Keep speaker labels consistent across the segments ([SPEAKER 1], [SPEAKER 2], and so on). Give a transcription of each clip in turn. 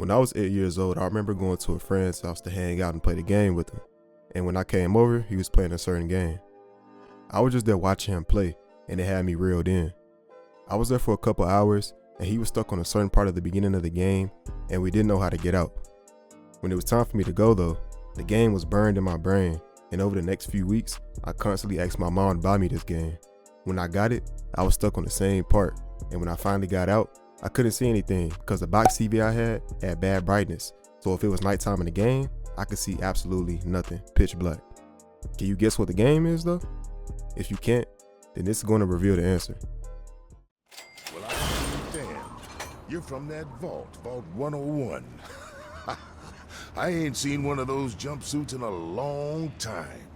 [SPEAKER 1] When I was 8 years old, I remember going to a friend's house to hang out and play the game with him. And when I came over, he was playing a certain game. I was just there watching him play, and it had me reeled in. I was there for a couple hours, and he was stuck on a certain part of the beginning of the game, and we didn't know how to get out. When it was time for me to go though, the game was burned in my brain, and over the next few weeks, I constantly asked my mom to buy me this game. When I got it, I was stuck on the same part, and when I finally got out, I couldn't see anything because the box TV I had bad brightness, so if it was nighttime in the game, I could see absolutely nothing, pitch black. Can you guess what the game is though? If you can't, then this is going to reveal the answer.
[SPEAKER 2] Well, I understand. You're from that Vault 101. I ain't seen one of those jumpsuits in a long time.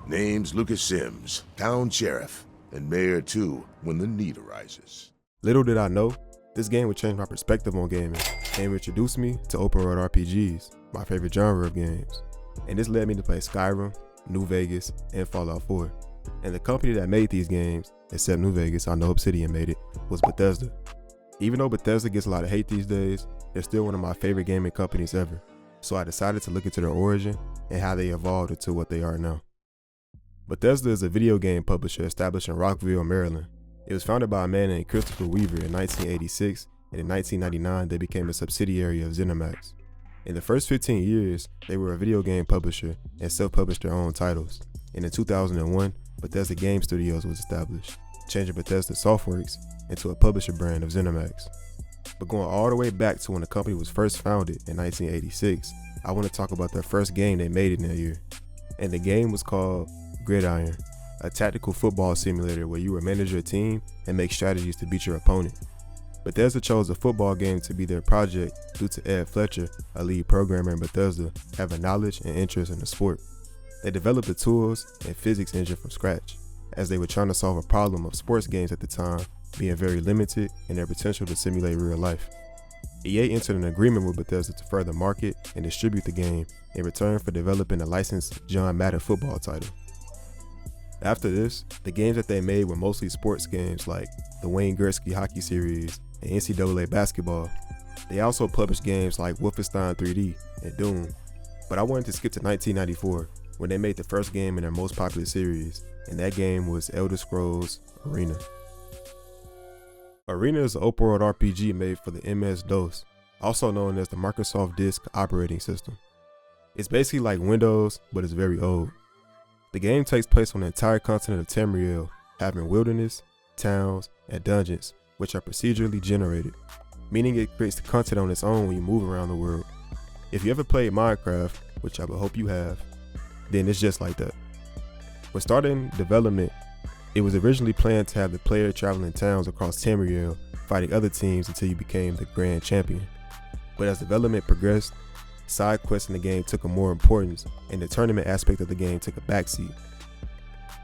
[SPEAKER 2] Name's Lucas Sims, town sheriff, and mayor too, when the need arises.
[SPEAKER 1] Little did I know, this game would change my perspective on gaming and introduce me to open world RPGs, my favorite genre of games. And this led me to play Skyrim, New Vegas, and Fallout 4. And the company that made these games, except New Vegas, I know Obsidian made it, was Bethesda. Even though Bethesda gets a lot of hate these days, they're still one of my favorite gaming companies ever. So I decided to look into their origin and how they evolved into what they are now. Bethesda is a video game publisher established in Rockville, Maryland. It was founded by a man named Christopher Weaver in 1986, and in 1999 they became a subsidiary of ZeniMax. In the first 15 years, they were a video game publisher and self-published their own titles. And in 2001, Bethesda Game Studios was established, changing Bethesda Softworks into a publisher brand of ZeniMax. But going all the way back to when the company was first founded in 1986, I want to talk about their first game they made in that year. And the game was called Gridiron, a tactical football simulator where you would manage your team and make strategies to beat your opponent. Bethesda chose the football game to be their project due to Ed Fletcher, a lead programmer in Bethesda, having knowledge and interest in the sport. They developed the tools and physics engine from scratch, as they were trying to solve a problem of sports games at the time being very limited in their potential to simulate real life. EA entered an agreement with Bethesda to further market and distribute the game in return for developing a licensed John Madden football title. After this, the games that they made were mostly sports games like the Wayne Gretzky hockey series and NCAA basketball. They also published games like Wolfenstein 3D and Doom. But I wanted to skip to 1994 when they made the first game in their most popular series, and that game was Elder Scrolls Arena. Arena is an open world RPG made for the MS-DOS, also known as the Microsoft Disk Operating System. It's basically like Windows, but it's very old. The game takes place on the entire continent of Tamriel, having wilderness, towns, and dungeons, which are procedurally generated, meaning it creates the content on its own when you move around the world. If you ever played Minecraft, which I would hope you have, then it's just like that. When starting development, it was originally planned to have the player traveling towns across Tamriel, fighting other teams until you became the grand champion. But as development progressed, side quests in the game took a more importance, and the tournament aspect of the game took a backseat.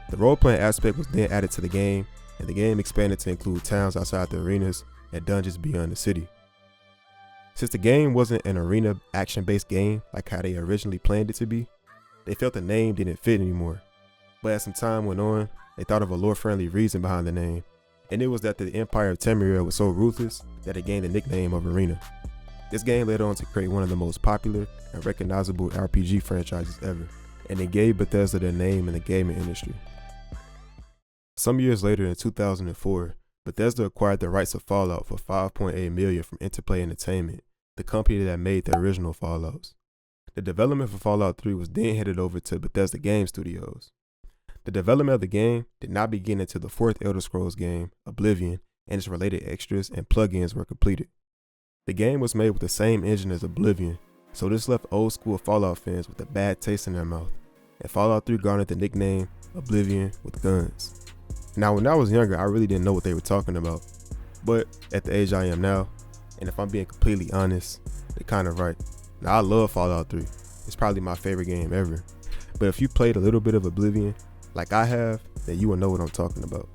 [SPEAKER 1] The role-playing aspect was then added to the game, and the game expanded to include towns outside the arenas and dungeons beyond the city. Since the game wasn't an arena action-based game like how they originally planned it to be, they felt the name didn't fit anymore. But as some time went on, they thought of a lore-friendly reason behind the name, and it was that the Empire of Tamriel was so ruthless that it gained the nickname of Arena. This game led on to create one of the most popular and recognizable RPG franchises ever, and it gave Bethesda their name in the gaming industry. Some years later in 2004, Bethesda acquired the rights of Fallout for $5.8 million from Interplay Entertainment, the company that made the original Fallouts. The development for Fallout 3 was then headed over to Bethesda Game Studios. The development of the game did not begin until the fourth Elder Scrolls game, Oblivion, and its related extras and plugins were completed. The game was made with the same engine as Oblivion, so this left old school Fallout fans with a bad taste in their mouth, and Fallout 3 garnered the nickname Oblivion with Guns. Now when I was younger, I really didn't know what they were talking about, but at the age I am now, and if I'm being completely honest, they're kind of right. Now I love Fallout 3, it's probably my favorite game ever, but if you played a little bit of Oblivion, like I have, then you will know what I'm talking about.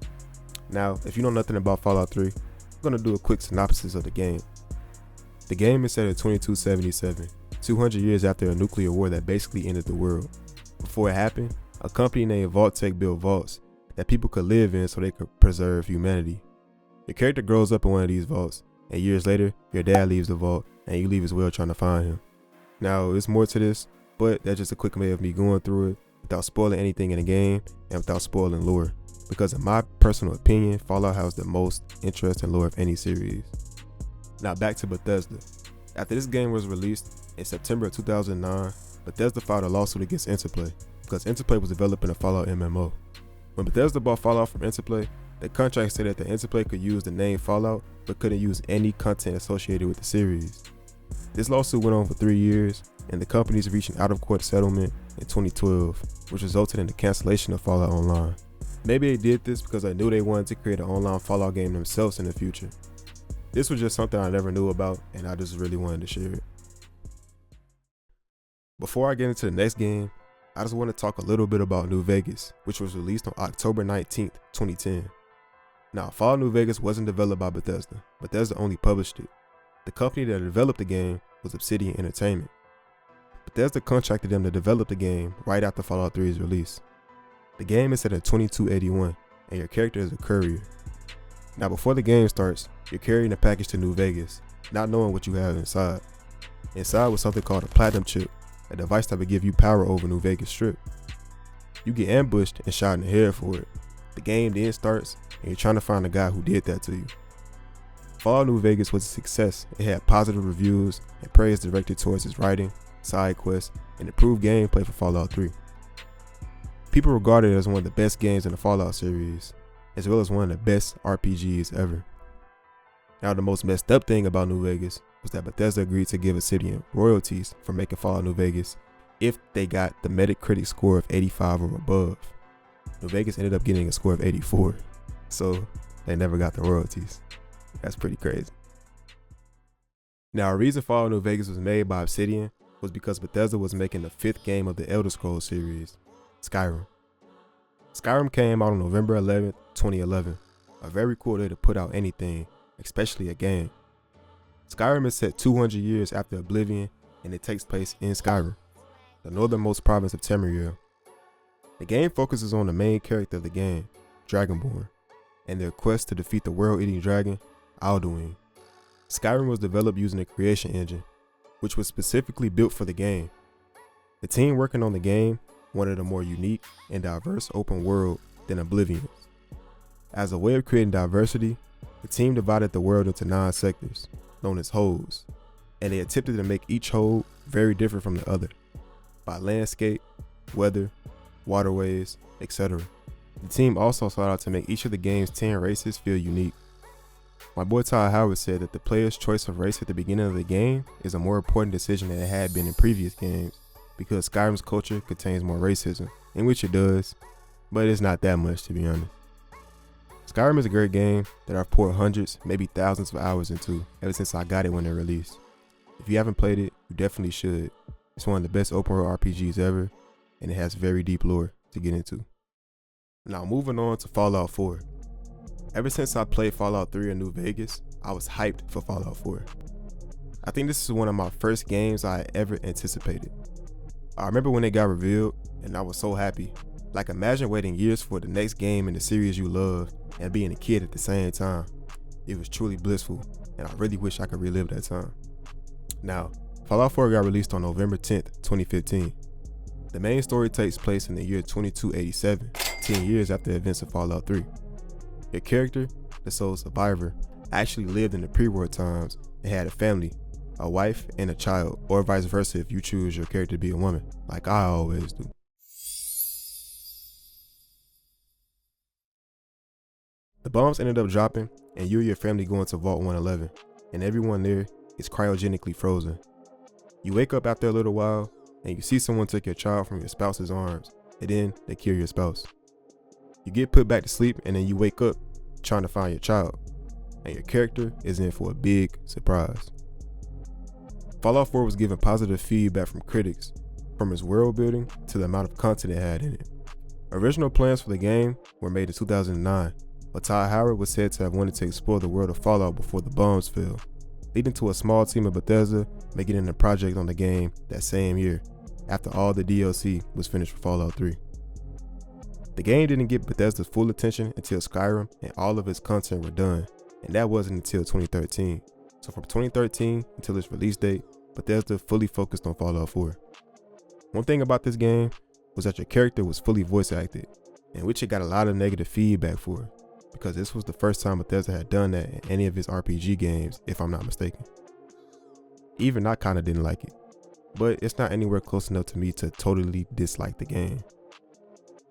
[SPEAKER 1] Now, if you know nothing about Fallout 3, I'm going to do a quick synopsis of the game. The game is set in 2277, 200 years after a nuclear war that basically ended the world. Before it happened, a company named Vault-Tec built vaults that people could live in so they could preserve humanity. Your character grows up in one of these vaults, and years later, your dad leaves the vault and you leave as well trying to find him. Now, there's more to this, but that's just a quick way of me going through it without spoiling anything in the game and without spoiling lore, because in my personal opinion, Fallout has the most interesting lore of any series. Now back to Bethesda. After this game was released in September of 2009, Bethesda filed a lawsuit against Interplay because Interplay was developing a Fallout MMO. When Bethesda bought Fallout from Interplay, the contract stated that Interplay could use the name Fallout but couldn't use any content associated with the series. This lawsuit went on for 3 years, and the companies reached an out-of-court settlement in 2012, which resulted in the cancellation of Fallout Online. Maybe they did this because they knew they wanted to create an online Fallout game themselves in the future. This was just something I never knew about, and I just really wanted to share it. Before I get into the next game, I just want to talk a little bit about New Vegas, which was released on October 19th, 2010. Now, Fallout New Vegas wasn't developed by Bethesda. Bethesda only published it. The company that developed the game was Obsidian Entertainment. Bethesda contracted them to develop the game right after Fallout 3's release. The game is set in 2281, and your character is a courier. Now, before the game starts, you're carrying a package to New Vegas, not knowing what you have inside. Inside was something called a platinum chip, a device that would give you power over New Vegas Strip. You get ambushed and shot in the head for it. The game then starts, and you're trying to find the guy who did that to you. Fallout New Vegas was a success. It had positive reviews and praise directed towards its writing, side quests, and improved gameplay for Fallout 3. People regard it as one of the best games in the Fallout series, as well as one of the best RPGs ever. Now, the most messed up thing about New Vegas was that Bethesda agreed to give Obsidian royalties for making Fallout New Vegas if they got the Metacritic score of 85 or above. New Vegas ended up getting a score of 84, so they never got the royalties. That's pretty crazy. Now, a reason Fallout New Vegas was made by Obsidian was because Bethesda was making the 5th game of the Elder Scrolls series, Skyrim. Skyrim came out on November 11th, 2011, a very cool day to put out anything, especially a game. Skyrim is set 200 years after Oblivion, and it takes place in Skyrim, the northernmost province of Tamriel. The game focuses on the main character of the game, Dragonborn, and their quest to defeat the world-eating dragon, Alduin. Skyrim was developed using a creation engine, which was specifically built for the game. The team working on the game wanted a more unique and diverse open world than Oblivion. As a way of creating diversity, the team divided the world into 9 sectors, known as holes, and they attempted to make each hole very different from the other, by landscape, weather, waterways, etc. The team also sought out to make each of the game's 10 races feel unique. My boy Todd Howard said that the player's choice of race at the beginning of the game is a more important decision than it had been in previous games, because Skyrim's culture contains more racism, in which it does, but it's not that much, to be honest. Skyrim is a great game that I've poured hundreds, maybe thousands of hours into ever since I got it when it released. If you haven't played it, you definitely should. It's one of the best open world RPGs ever, and it has very deep lore to get into. Now, moving on to Fallout 4. Ever since I played Fallout 3 in New Vegas, I was hyped for Fallout 4. I think this is one of my first games I ever anticipated. I remember when it got revealed, and I was so happy. Like, imagine waiting years for the next game in the series you love and being a kid at the same time. It was truly blissful, and I really wish I could relive that time. Now, Fallout 4 got released on November 10th, 2015. The main story takes place in the year 2287, 10 years after the events of Fallout 3. Your character, the sole survivor, actually lived in the pre-war times and had a family, a wife and a child, or vice versa if you choose your character to be a woman, like I always do. The bombs ended up dropping, and you and your family go into Vault 111, and everyone there is cryogenically frozen. You wake up after a little while, and you see someone take your child from your spouse's arms, and then they kill your spouse. You get put back to sleep, and then you wake up trying to find your child, and your character is in for a big surprise. Fallout 4 was given positive feedback from critics, from its world building to the amount of content it had in it. Original plans for the game were made in 2009, but Todd Howard was said to have wanted to explore the world of Fallout before the bombs fell, leading to a small team of Bethesda making it a project on the game that same year, after all the DLC was finished for Fallout 3. The game didn't get Bethesda's full attention until Skyrim and all of its content were done, and that wasn't until 2013. So from 2013 until its release date, Bethesda fully focused on Fallout 4. One thing about this game was that your character was fully voice acted, in which it got a lot of negative feedback for, because this was the first time Bethesda had done that in any of its RPG games, if I'm not mistaken. Even I kinda didn't like it, but it's not anywhere close enough to me to totally dislike the game.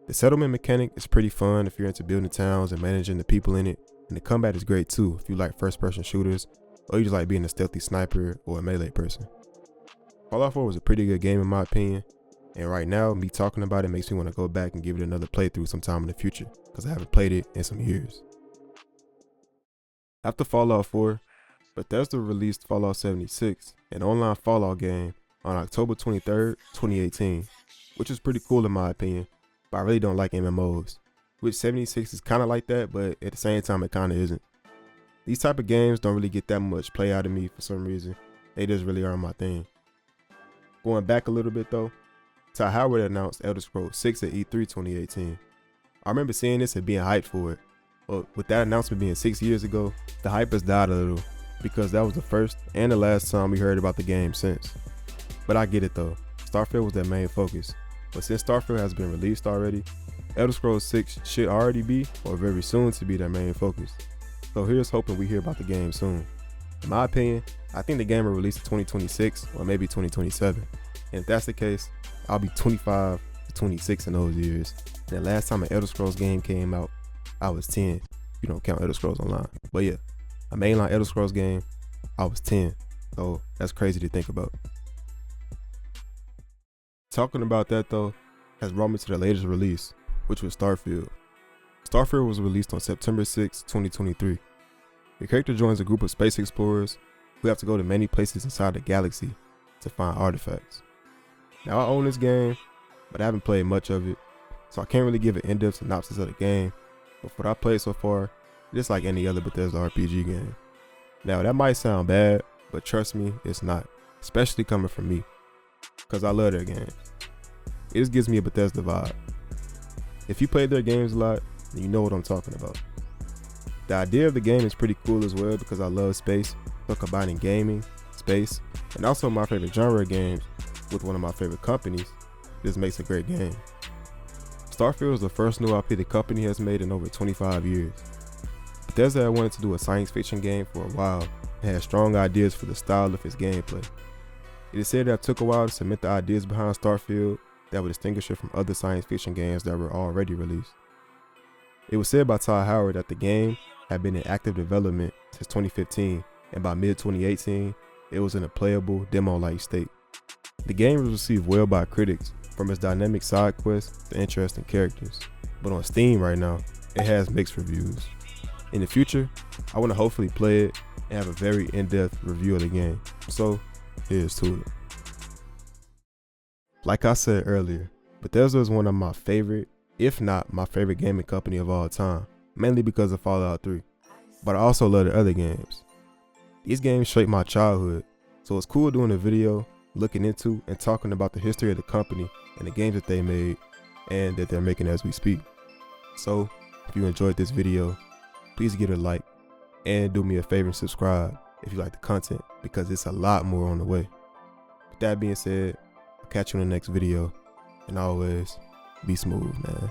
[SPEAKER 1] The settlement mechanic is pretty fun if you're into building towns and managing the people in it, and the combat is great too if you like first person shooters, or you just like being a stealthy sniper or a melee person. Fallout 4 was a pretty good game in my opinion, and right now me talking about it makes me want to go back and give it another playthrough sometime in the future, because I haven't played it in some years. After Fallout 4, Bethesda released Fallout 76, an online Fallout game, on October 23rd, 2018, which is pretty cool in my opinion, but I really don't like MMOs, which 76 is kind of like that, but at the same time it kind of isn't. These type of games don't really get that much play out of me for some reason. They just really aren't my thing. Going back a little bit though, Ty Howard announced Elder Scrolls 6 at E3 2018. I remember seeing this and being hyped for it, but with that announcement being 6 years ago, the hype has died a little, because that was the first and the last time we heard about the game since. But I get it though, Starfield was their main focus, but since Starfield has been released already, Elder Scrolls 6 should already be, or very soon to be, their main focus. So here's hoping we hear about the game soon. In my opinion, I think the game will release in 2026 or maybe 2027. And if that's the case, I'll be 25 to 26 in those years. And the last time an Elder Scrolls game came out, I was 10. If you don't count Elder Scrolls Online. But yeah, a mainline Elder Scrolls game, I was 10. So that's crazy to think about. Talking about that though, has brought me to the latest release, which was Starfield. Starfield was released on September 6, 2023. Your character joins a group of space explorers who have to go to many places inside the galaxy to find artifacts. Now I own this game, but I haven't played much of it, so I can't really give an in-depth synopsis of the game, but for what I played so far, it's like any other Bethesda RPG game. Now that might sound bad, but trust me, it's not, especially coming from me, because I love their games. It just gives me a Bethesda vibe. If you played their games a lot, then you know what I'm talking about. The idea of the game is pretty cool as well because I love space, so combining gaming, space, and also my favorite genre of games with one of my favorite companies, this makes a great game. Starfield is the first new IP the company has made in over 25 years. Bethesda had wanted to do a science fiction game for a while and had strong ideas for the style of its gameplay. It is said that it took a while to submit the ideas behind Starfield that would distinguish it from other science fiction games that were already released. It was said by Ty Howard that the game had been in active development since 2015, and by mid-2018, it was in a playable, demo-like state. The game was received well by critics, from its dynamic side quests to interesting characters, but on Steam right now, it has mixed reviews. In the future, I want to hopefully play it and have a very in-depth review of the game, so here's to it. Like I said earlier, Bethesda is one of my favorite, if not my favorite gaming company of all time, mainly because of Fallout 3, but I also love the other games. These games shaped my childhood, so it's cool doing a video, looking into and talking about the history of the company and the games that they made and that they're making as we speak. So, if you enjoyed this video, please give it a like and do me a favor and subscribe if you like the content, because it's a lot more on the way. With that being said, I'll catch you in the next video, and always be smooth, man.